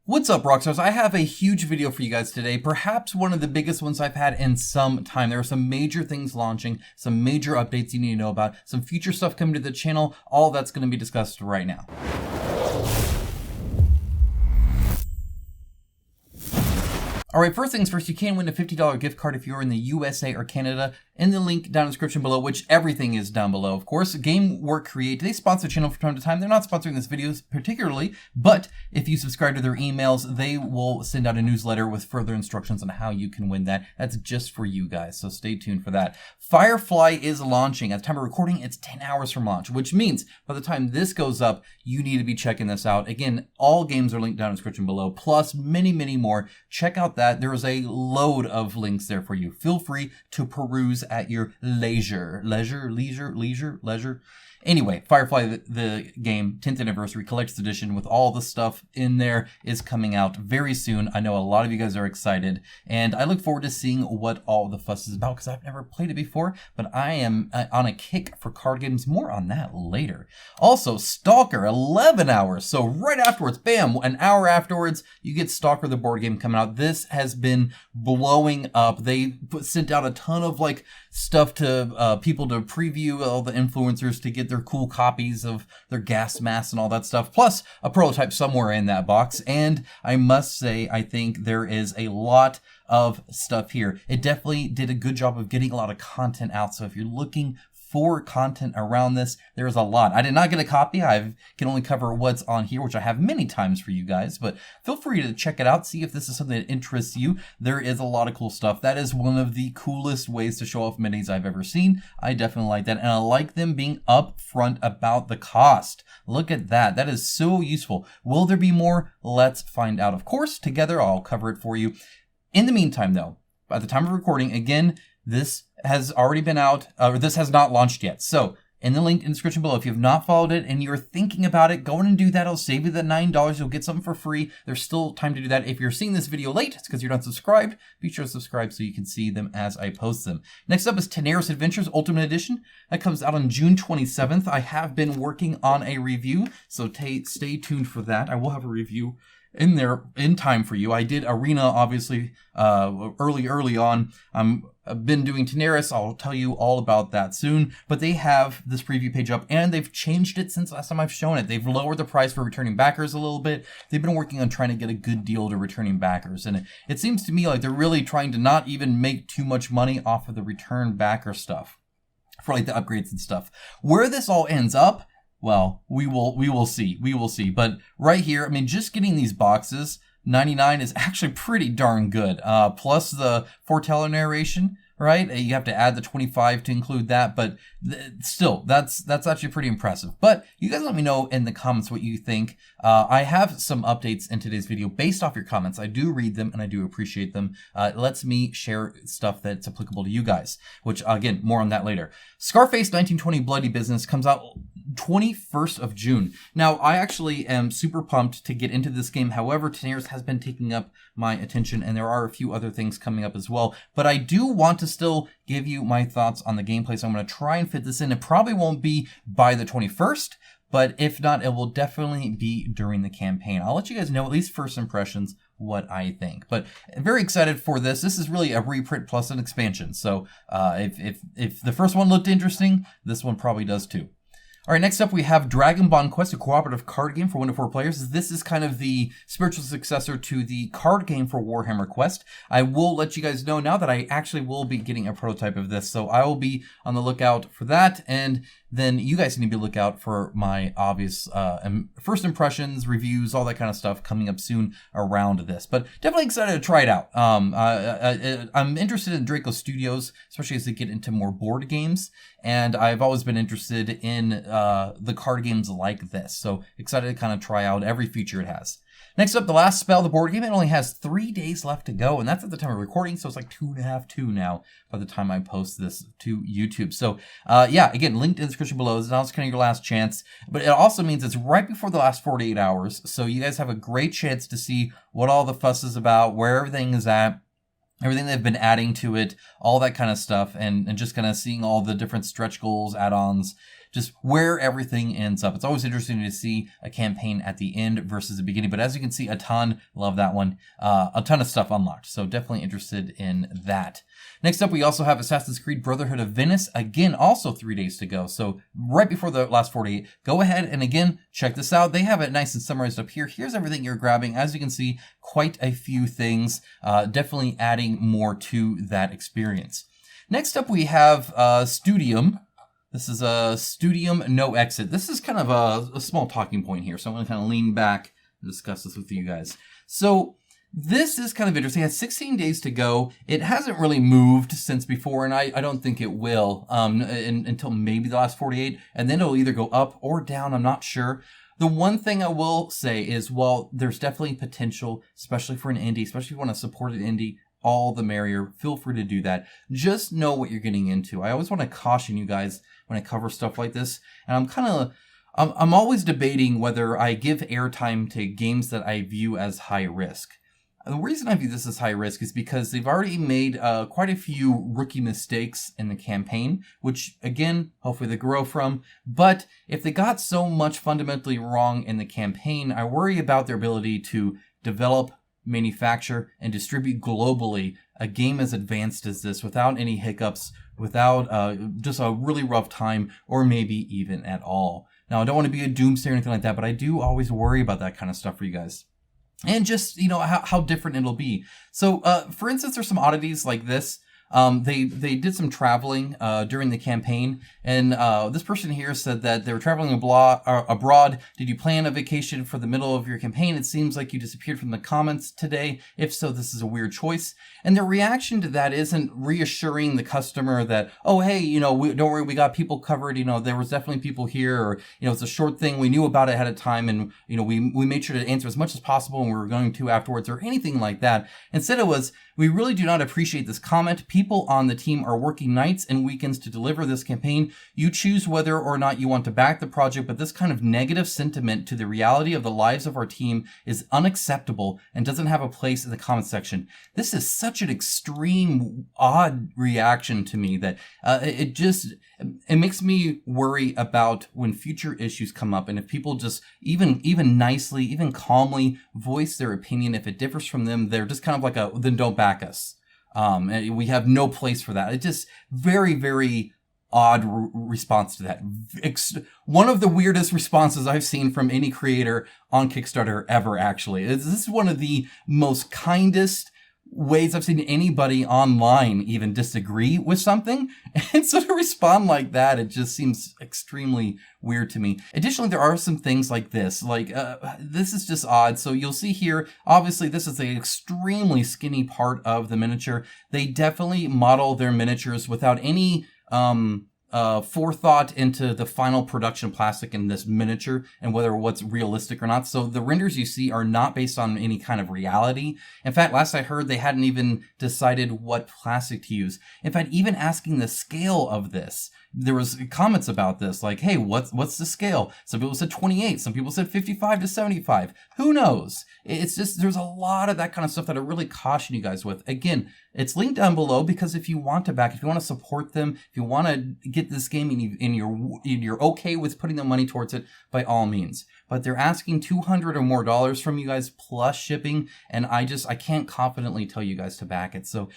What's up, Rockstars? I have a huge video for you guys today, perhaps one of the biggest ones I've had in some time. There are some major things launching, some major updates you need to know about, some future stuff coming to the channel. All that's going to be discussed right now. Alright, first things first, you can win a $50 gift card if you're in the USA or Canada. In the link down in the description below, which everything is down below, of course. Game Work Create, they sponsor the channel from time to time. They're not sponsoring this video particularly, but if you subscribe to their emails, they will send out a newsletter with further instructions on how you can win that. That's just for you guys, so stay tuned for that. Firefly is launching. At the time of recording, it's 10 hours from launch, which means by the time this goes up, you need to be checking this out. Again, all games are linked down in the description below, plus many, many more. Check out that. There is a load of links there for you. Feel free to peruse at your leisure. Leisure. Anyway, Firefly, the game, 10th anniversary collector's edition with all the stuff in there is coming out very soon. I know a lot of you guys are excited, and I look forward to seeing what all the fuss is about because I've never played it before, but I am on a kick for card games. More on that later. Also, Stalker, 11 hours. So right afterwards, bam, an hour afterwards, you get Stalker, the board game coming out. This has been blowing up. They sent out a ton of stuff to people to preview, all the influencers to get their cool copies of their gas masks and all that stuff, plus a prototype somewhere in that box. And I must say, I think there is a lot of stuff here. It definitely did a good job of getting a lot of content out. So if you're looking for content around this, there's a lot. I did not get a copy. I can only cover what's on here, which I have many times for you guys, but feel free to check it out, see if this is something that interests you. There is a lot of cool stuff. That is one of the coolest ways to show off minis I've ever seen. I definitely like that, and I like them being upfront about the cost. Look at that. That is so useful. Will there be more? Let's find out. Of course, together I'll cover it for you. In the meantime, though, at the time of recording, again, this has already been out, or this has not launched yet. So in the link in the description below, if you have not followed it and you're thinking about it, go in and do that. It'll save you the $9. You'll get something for free. There's still time to do that. If you're seeing this video late, it's because you're not subscribed. Be sure to subscribe so you can see them as I post them. Next up is Tanares Adventures Ultimate Edition. That comes out on June 27th. I have been working on a review, so stay tuned for that. I will have a review in there in time for you. I did Arena, obviously, early on. I've been doing Tanares. I'll tell you all about that soon. But they have this preview page up, and they've changed it since last time I've shown it. They've lowered the price for returning backers a little bit. They've been working on trying to get a good deal to returning backers. And it seems to me like they're really trying to not even make too much money off of the return backer stuff for the upgrades and stuff. Where this all ends up, well, we will see. We will see. But right here, I mean, just getting these boxes, 99 is actually pretty darn good. Plus the foreteller narration, right? You have to add the 25 to include that, but still, that's actually pretty impressive. But you guys let me know in the comments what you think. I have some updates in today's video based off your comments. I do read them and I do appreciate them. It lets me share stuff that's applicable to you guys, which again, more on that later. Scarface 1920 Bloody Business comes out 21st of June. Now, I actually am super pumped to get into this game. However, Tanares has been taking up my attention, and there are a few other things coming up as well. But I do want to still give you my thoughts on the gameplay, so I'm going to try and fit this in. It probably won't be by the 21st, but if not, it will definitely be during the campaign. I'll let you guys know, at least first impressions, what I think. But I'm very excited for this. This is really a reprint plus an expansion. So if the first one looked interesting, this one probably does too. All right, next up we have Dragonbond Quest, a cooperative card game for 1 to 4 players. This is kind of the spiritual successor to the card game for Warhammer Quest. I will let you guys know now that I actually will be getting a prototype of this, so I will be on the lookout for that, and then you guys need to be look out for my obvious first impressions, reviews, all that kind of stuff coming up soon around this. But definitely excited to try it out. I'm interested in Draco Studios, especially as they get into more board games, and I've always been interested in the card games like this. So excited to kind of try out every feature it has. Next up, The Last Spell, the board game. It only has 3 days left to go, and that's at the time of recording, so it's like 2 now by the time I post this to YouTube. So, yeah, again, linked in the description below. Now it's kind of your last chance, but it also means it's right before the last 48 hours, so you guys have a great chance to see what all the fuss is about, where everything is at, everything they've been adding to it, all that kind of stuff, and just kind of seeing all the different stretch goals, add-ons, just where everything ends up. It's always interesting to see a campaign at the end versus the beginning. But as you can see, a ton, love that one, a ton of stuff unlocked. So definitely interested in that. Next up, we also have Assassin's Creed Brotherhood of Venice. Again, also 3 days to go. So right before the last 48, go ahead and again, check this out. They have it nice and summarized up here. Here's everything you're grabbing. As you can see, quite a few things, definitely adding more to that experience. Next up, we have Studium. This is a Studium No Exit. This is kind of a small talking point here. So I'm going to kind of lean back and discuss this with you guys. So this is kind of interesting. It has 16 days to go. It hasn't really moved since before, and I don't think it will until maybe the last 48, and then it'll either go up or down. I'm not sure. The one thing I will say is, while there's definitely potential, especially for an indie, especially if you want to support an indie, all the merrier. Feel free to do that. Just know what you're getting into. I always want to caution you guys when I cover stuff like this, and I'm always debating whether I give airtime to games that I view as high risk. The reason I view this as high risk is because they've already made quite a few rookie mistakes in the campaign, which, again, hopefully they grow from. But if they got so much fundamentally wrong in the campaign, I worry about their ability to develop, manufacture, and distribute globally a game as advanced as this without any hiccups, without just a really rough time, or maybe even at all. Now, I don't want to be a doomsayer or anything like that, but I do always worry about that kind of stuff for you guys. And just, how different it'll be. So, for instance, there's some oddities like this. They did some traveling during the campaign, and this person here said that they were traveling abroad. Did you plan a vacation for the middle of your campaign? It seems like you disappeared from the comments today. If so, this is a weird choice. And their reaction to that isn't reassuring the customer that, oh, hey, don't worry, we got people covered. There was definitely people here, or, it's a short thing. We knew about it ahead of time, and, we made sure to answer as much as possible, and we were going to afterwards, or anything like that. Instead, it was, we really do not appreciate this comment. People on the team are working nights and weekends to deliver this campaign. You choose whether or not you want to back the project, but this kind of negative sentiment to the reality of the lives of our team is unacceptable and doesn't have a place in the comment section. This is such an extreme, odd reaction to me that it makes me worry about when future issues come up, and if people just even nicely, even calmly voice their opinion, if it differs from them, they're just kind of like then don't back us. And we have no place for that. It's just very, very odd response to that. One of the weirdest responses I've seen from any creator on Kickstarter ever, actually. This is one of the most kindest ways I've seen anybody online even disagree with something. And so to respond like that, it just seems extremely weird to me. Additionally, there are some things like this. This is just odd. So you'll see here, obviously this is an extremely skinny part of the miniature. They definitely model their miniatures without any forethought into the final production plastic in this miniature and what's realistic or not. So the renders you see are not based on any kind of reality. In fact, last I heard, they hadn't even decided what plastic to use. In fact, even asking the scale of this, there was comments about this, like, hey, what's the scale? Some people said 28, some people said 55 to 75. Who knows? It's just, there's a lot of that kind of stuff that I really caution you guys with. Again, it's linked down below, because if you want to back, if you want to support them, if you want to get this game and you're okay with putting the money towards it, by all means. But they're asking $200 or more from you guys plus shipping, and I can't confidently tell you guys to back it. So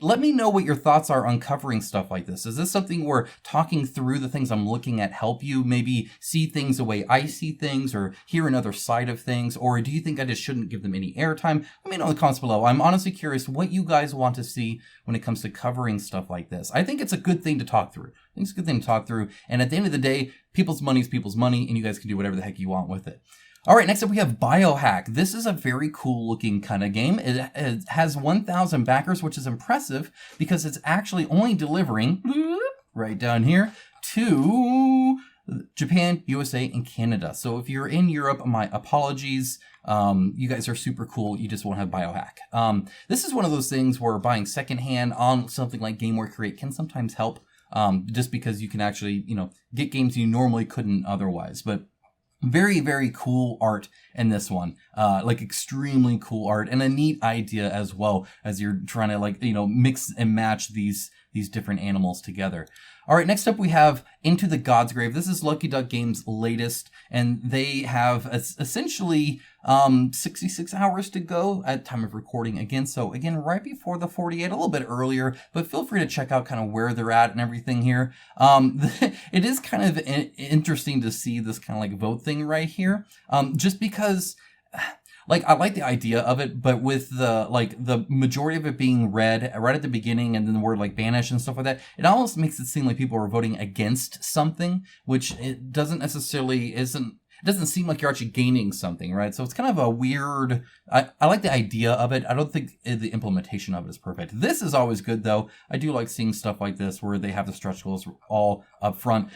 let me know what your thoughts are on covering stuff like this. Is this something where talking through the things I'm looking at help you maybe see things the way I see things, or hear another side of things? Or do you think I just shouldn't give them any airtime? Let me know in the comments below. I'm honestly curious what you guys want to see when it comes to covering stuff like this. I think it's a good thing to talk through. And at the end of the day, people's money is people's money, and you guys can do whatever the heck you want with it. All right, next up we have Biohack. This is a very cool looking kind of game. It has 1,000 backers, which is impressive because it's actually only delivering right down here to Japan, USA, and Canada. So if you're in Europe, my apologies. You guys are super cool. You just won't have Biohack. This is one of those things where buying secondhand on something like Game Work Create can sometimes help. Just because you can actually, get games you normally couldn't otherwise. But very, very cool art in this one. Extremely cool art, and a neat idea as well, as you're trying to mix and match these these different animals together. All right, next up we have Into the Godsgrave. This is Lucky Duck Games' latest, and they have essentially 66 hours to go at time of recording again. So again, right before the 48, a little bit earlier, but feel free to check out kind of where they're at and everything here. It is kind of interesting to see this kind of like vote thing right here, just because... Like, I like the idea of it, but with the majority of it being red right at the beginning and then the word like banish and stuff like that, it almost makes it seem like people are voting against something, which it doesn't necessarily it doesn't seem like you're actually gaining something, right? So it's kind of a weird, I like the idea of it. I don't think the implementation of it is perfect. This is always good though. I do like seeing stuff like this where they have the stretch goals all up front.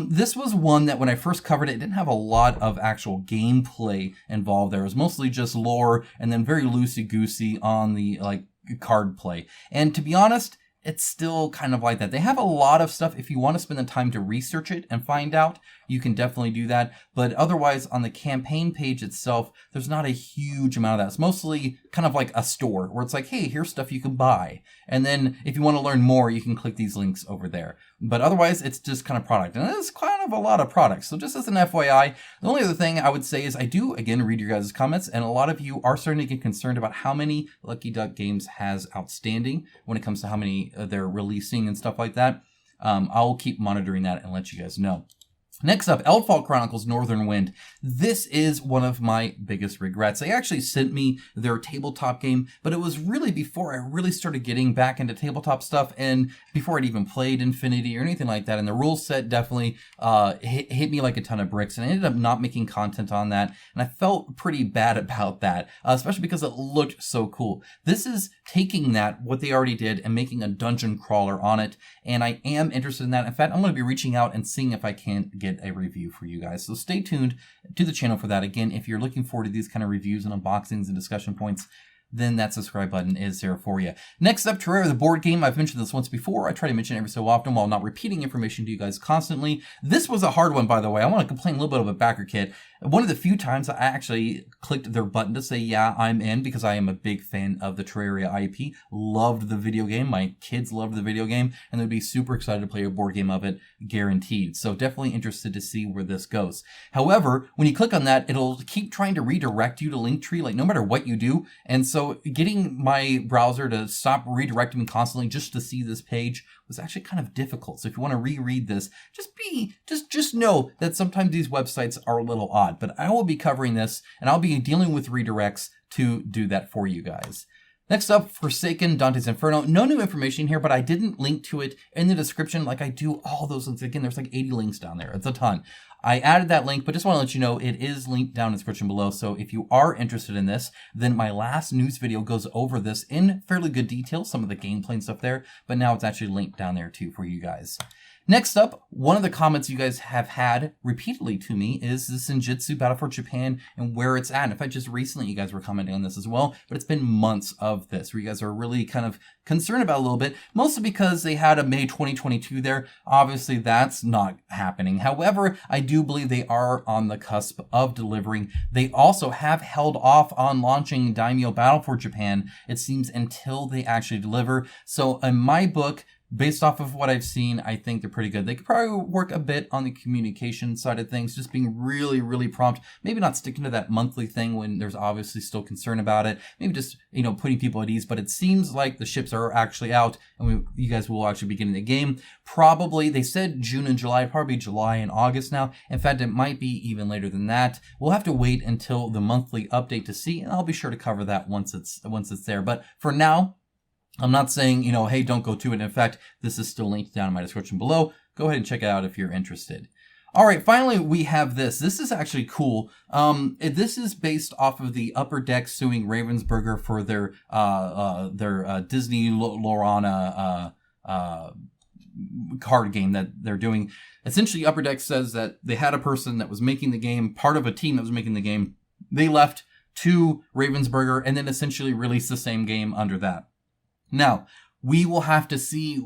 This was one that when I first covered it, it didn't have a lot of actual gameplay involved there. It was mostly just lore and then very loosey-goosey on the like card play. And to be honest, it's still kind of like that. They have a lot of stuff. If you want to spend the time to research it and find out, you can definitely do that. But otherwise, on the campaign page itself, there's not a huge amount of that. It's mostly kind of like a store where it's like, hey, here's stuff you can buy. And then if you want to learn more, you can click these links over there. But otherwise, it's just kind of product. And it's kind of a lot of products. So just as an FYI, the only other thing I would say is I do, again, read your guys' comments. And a lot of you are starting to get concerned about how many Lucky Duck Games has outstanding when it comes to how many they're releasing and stuff like that. I'll keep monitoring that and let you guys know. Next up, Eldfall Chronicles Northern Wind. This is one of my biggest regrets. They actually sent me their tabletop game, but it was really before I really started getting back into tabletop stuff and before I'd even played Infinity or anything like that. And the rule set definitely hit me like a ton of bricks, and I ended up not making content on that. And I felt pretty bad about that, especially because it looked so cool. This is taking that, what they already did, and making a dungeon crawler on it. And I am interested in that. In fact, I'm going to be reaching out and seeing if I can get a review for you guys. So stay tuned to the channel for that. Again, if you're looking forward to these kind of reviews and unboxings and discussion points, then that subscribe button is there for you. Next up, Terraria, the board game. I've mentioned this once before. I try to mention it every so often while not repeating information to you guys constantly. This was a hard one, by the way. I want to complain a little bit about Backer Kit. One of the few times I actually clicked their button to say, yeah, I'm in, because I am a big fan of the Terraria IP. Loved the video game. My kids loved the video game, and they'd be super excited to play a board game of it, guaranteed. So definitely interested to see where this goes. However, when you click on that, it'll keep trying to redirect you to Linktree, like no matter what you do. And so getting my browser to stop redirecting me constantly just to see this page was actually kind of difficult. So if you want to reread this, just know that sometimes these websites are a little odd, but I will be covering this and I'll be dealing with redirects to do that for you guys. Next up, Forsaken, Dante's Inferno. No new information here, but I didn't link to it in the description like I do all those links. Again, there's like 80 links down there. It's a ton. I added that link, but just want to let you know it is linked down in the description below. So if you are interested in this, then my last news video goes over this in fairly good detail, some of the gameplay and stuff there, but now it's actually linked down there too for you guys. Next up, one of the comments you guys have had repeatedly to me is the Senjutsu Battle for Japan and where it's at. In fact, just recently you guys were commenting on this as well, but it's been months of this where you guys are really kind of concerned about a little bit, mostly because they had a May 2022 there. Obviously, that's not happening. However, I do believe they are on the cusp of delivering. They also have held off on launching Daimyo Battle for Japan, it seems, until they actually deliver. So in my book, based off of what I've seen, I think they're pretty good. They could probably work a bit on the communication side of things, just being really, really prompt. Maybe not sticking to that monthly thing when there's obviously still concern about it. Maybe just, putting people at ease. But it seems like the ships are actually out and you guys will actually be getting the game. Probably, they said June and July, probably July and August now. In fact, it might be even later than that. We'll have to wait until the monthly update to see, and I'll be sure to cover that once it's there. But for now, I'm not saying, hey, don't go to it. In fact, this is still linked down in my description below. Go ahead and check it out if you're interested. All right, finally, we have this. This is actually cool. This is based off of the Upper Deck suing Ravensburger for their Disney Lorcana card game that they're doing. Essentially, Upper Deck says that they had a person that was making the game, part of a team that was making the game. They left to Ravensburger and then essentially released the same game under that. Now, we will have to see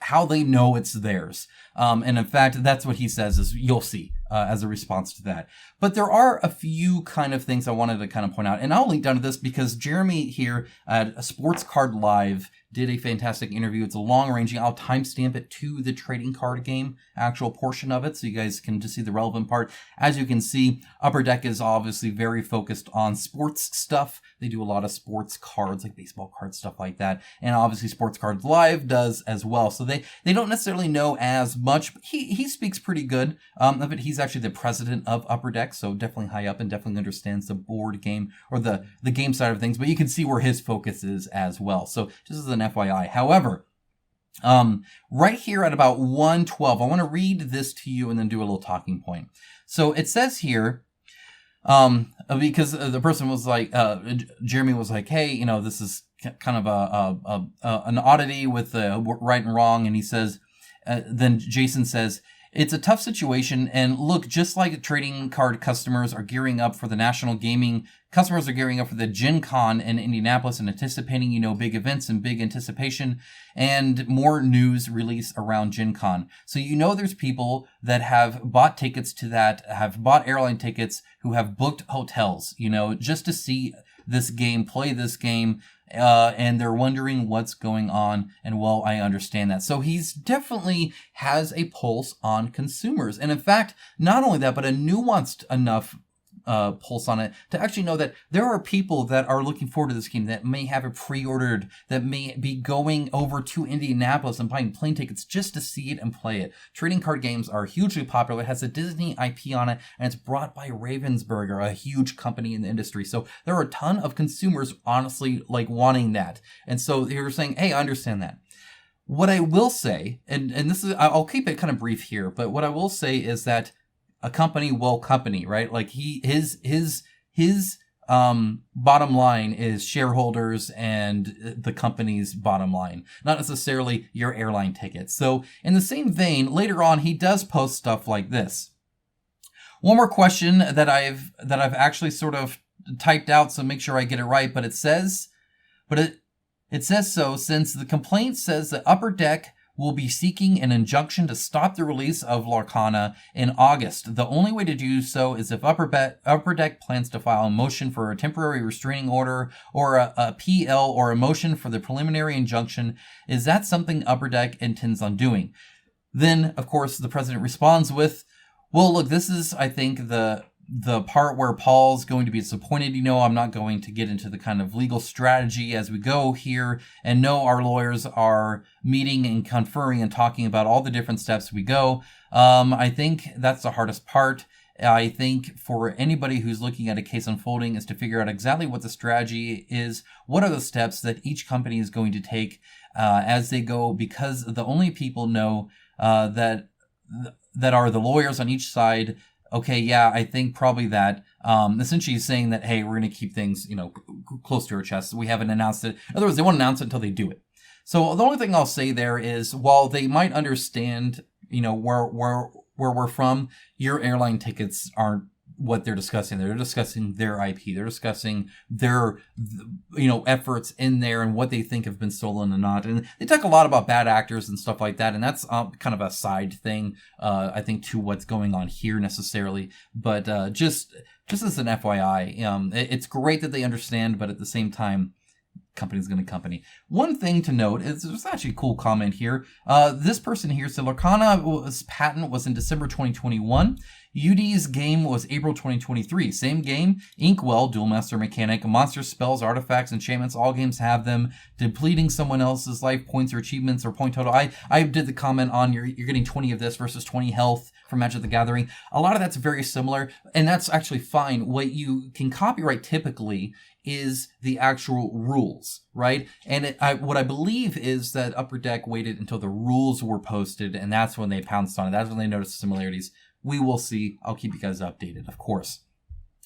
how they know it's theirs. And in fact, that's what he says is you'll see as a response to that. But there are a few kind of things I wanted to kind of point out. And I'll link down to this because Jeremy here at Sports Card Live did a fantastic interview. It's a long-ranging. I'll timestamp it to the trading card game, actual portion of it, so you guys can just see the relevant part. As you can see, Upper Deck is obviously very focused on sports stuff. They do a lot of sports cards, like baseball cards, stuff like that. And obviously Sports Cards Live does as well. So they don't necessarily know as much. He speaks pretty good of it. He's actually the president of Upper Deck, so definitely high up and definitely understands the board game or the game side of things. But you can see where his focus is as well. So just as an FYI. However, right here at about 1:12, I want to read this to you and then do a little talking point. So it says here, because the person was like, Jeremy was like, hey, you know, this is kind of an oddity with right and wrong. And he says, then Jason says, it's a tough situation. And look, just like trading card customers are gearing up for the national gaming, customers are gearing up for the Gen Con in Indianapolis and anticipating, you know, big events and big anticipation and more news release around Gen Con. So, you know, there's people that have bought tickets to that, have bought airline tickets, who have booked hotels, you know, just to see this game, play this game. And they're wondering what's going on. And well, I understand that. So he's definitely has a pulse on consumers. And in fact, not only that, but a nuanced enough pulse on it to actually know that there are people that are looking forward to this game that may have it pre-ordered, that may be going over to Indianapolis and buying plane tickets just to see it and play it. Trading card games are hugely popular. It has a Disney IP on it, and it's brought by Ravensburger, a huge company in the industry. So there are a ton of consumers honestly like wanting that. And so they're saying, hey, I understand that. What I will say, and this is, I'll keep it kind of brief here, but what I will say is that a company will company, right? Like his bottom line is shareholders and the company's bottom line, not necessarily your airline tickets. So in the same vein, later on, he does post stuff like this. One more question that I've actually sort of typed out, so make sure I get it right. But it says so, since the complaint says that Upper Deck will be seeking an injunction to stop the release of Lorcana in August. The only way to do so is if Upper Deck plans to file a motion for a temporary restraining order or a PL or a motion for the preliminary injunction. Is that something Upper Deck intends on doing? Then, of course, the president responds with, well, look, this is, I think, the part where Paul's going to be disappointed. You know, I'm not going to get into the kind of legal strategy as we go here. And no, our lawyers are meeting and conferring and talking about all the different steps we go. I think that's the hardest part. I think for anybody who's looking at a case unfolding is to figure out exactly what the strategy is. What are the steps that each company is going to take as they go? Because the only people know that are the lawyers on each side. Okay, yeah, I think probably that. Essentially saying that, hey, we're going to keep things, you know, close to our chest. We haven't announced it. In other words, they won't announce it until they do it. So the only thing I'll say there is, while they might understand, you know, where we're from, your airline tickets aren't what they're discussing. They're discussing their IP. They're discussing their, you know, efforts in there and what they think have been stolen and not. And they talk a lot about bad actors and stuff like that. And that's kind of a side thing, I think, to what's going on here necessarily. But just as an FYI, it's great that they understand, but at the same time, company's going to company. One thing to note is there's actually a cool comment here. This person here said Lorcana's patent was in December 2021. UD's game was April 2023. Same game, Inkwell, Duel Master mechanic, monster spells, artifacts, enchantments, all games have them. Depleting someone else's life points or achievements or point total. I did the comment on you're getting 20 of this versus 20 health from Magic the Gathering. A lot of that's very similar, and that's actually fine. What you can copyright typically is the actual rules, right? And what I believe is that Upper Deck waited until the rules were posted, and that's when they pounced on it. That's when they noticed the similarities. We will see. I'll keep you guys updated, of course.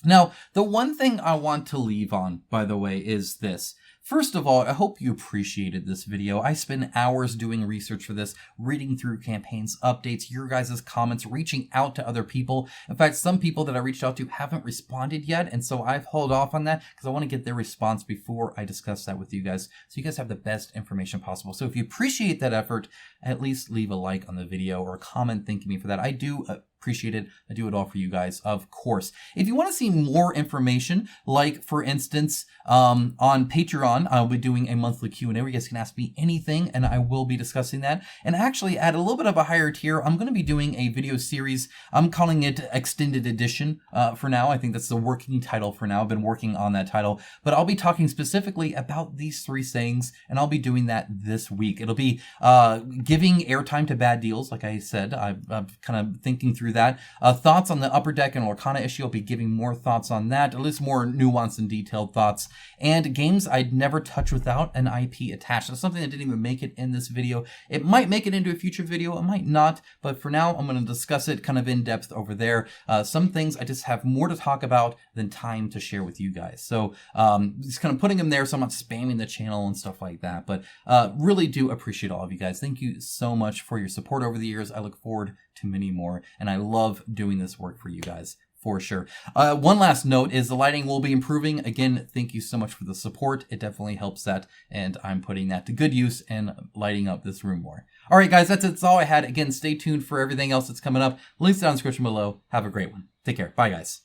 Now, the one thing I want to leave on, by the way, is this. First of all, I hope you appreciated this video. I spent hours doing research for this, reading through campaigns, updates, your guys' comments, reaching out to other people. In fact, some people that I reached out to haven't responded yet, and so I've held off on that because I want to get their response before I discuss that with you guys, so you guys have the best information possible. So if you appreciate that effort, at least leave a like on the video or a comment thanking me for that. I do appreciate it. I do it all for you guys, of course. If you want to see more information, like for instance, on Patreon, I'll be doing a monthly Q&A where you guys can ask me anything, and I will be discussing that. And actually, at a little bit of a higher tier, I'm going to be doing a video series. I'm calling it Extended Edition for now. I think that's the working title for now. I've been working on that title, but I'll be talking specifically about these 3 sayings, and I'll be doing that this week. It'll be giving airtime to bad deals, like I said. I'm kind of thinking through that. Thoughts on the Upper Deck and Lorcana issue. I'll be giving more thoughts on that, at least more nuanced and detailed thoughts. And games I'd never touch without an IP attached. That's something that didn't even make it in this video. It might make it into a future video, it might not, but for now I'm going to discuss it kind of in depth over there. Some things I just have more to talk about than time to share with you guys. So just kind of putting them there so I'm not spamming the channel and stuff like that. But really do appreciate all of you guys. Thank you so much for your support over the years. I look forward to many more, and I love doing this work for you guys. For sure. One last note is the lighting will be improving. Again, thank you so much for the support. It definitely helps that, and I'm putting that to good use and lighting up this room more. All right, guys, that's it. That's all I had. Again, stay tuned for everything else that's coming up. Links down in the description below. Have a great one. Take care. Bye, guys.